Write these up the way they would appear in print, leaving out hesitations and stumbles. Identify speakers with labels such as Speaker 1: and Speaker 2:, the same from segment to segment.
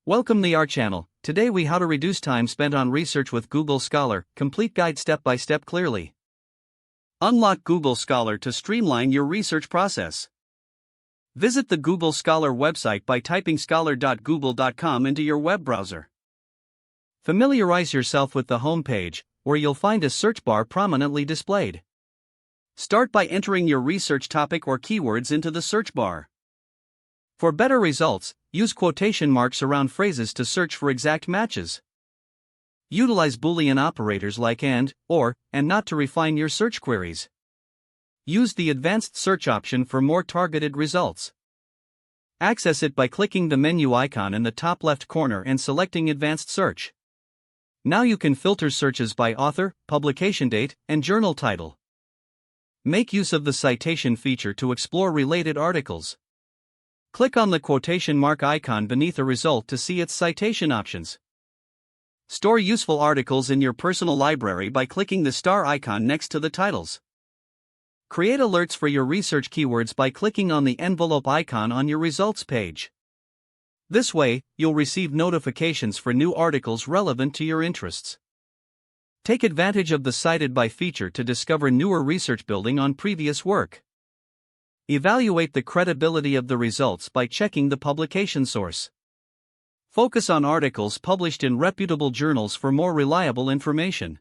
Speaker 1: Welcome to our channel. Today we how to reduce time spent on research with Google Scholar, complete guide step by step clearly. Unlock Google Scholar to streamline your research process. Visit the Google Scholar website by typing scholar.google.com into your web browser. Familiarize yourself with the home page, where you'll find a search bar prominently displayed. Start by entering your research topic or keywords into the search bar. For better results, use quotation marks around phrases to search for exact matches. Utilize Boolean operators like and, or, and not to refine your search queries. Use the advanced search option for more targeted results. Access it by clicking the menu icon in the top left corner and selecting Advanced Search. Now you can filter searches by author, publication date, and journal title. Make use of the citation feature to explore related articles. Click on the quotation mark icon beneath a result to see its citation options. Store useful articles in your personal library by clicking the star icon next to the titles. Create alerts for your research keywords by clicking on the envelope icon on your results page. This way, you'll receive notifications for new articles relevant to your interests. Take advantage of the Cited By feature to discover newer research building on previous work. Evaluate the credibility of the results by checking the publication source. Focus on articles published in reputable journals for more reliable information.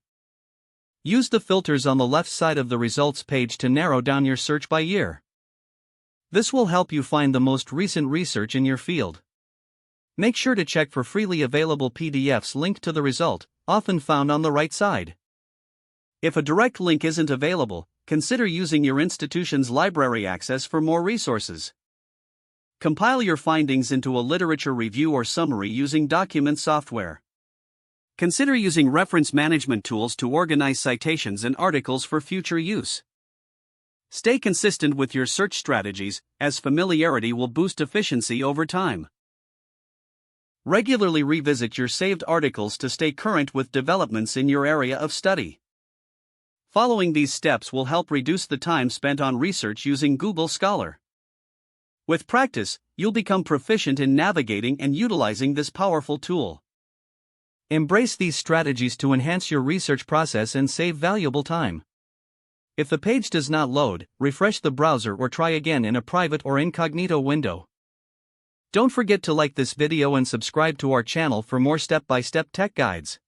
Speaker 1: Use the filters on the left side of the results page to narrow down your search by year. This will help you find the most recent research in your field. Make sure to check for freely available PDFs linked to the result, often found on the right side. If a direct link isn't available, consider using your institution's library access for more resources. Compile your findings into a literature review or summary using document software. Consider using reference management tools to organize citations and articles for future use. Stay consistent with your search strategies, as familiarity will boost efficiency over time. Regularly revisit your saved articles to stay current with developments in your area of study. Following these steps will help reduce the time spent on research using Google Scholar. With practice, you'll become proficient in navigating and utilizing this powerful tool. Embrace these strategies to enhance your research process and save valuable time. If the page does not load, refresh the browser or try again in a private or incognito window. Don't forget to like this video and subscribe to our channel for more step-by-step tech guides.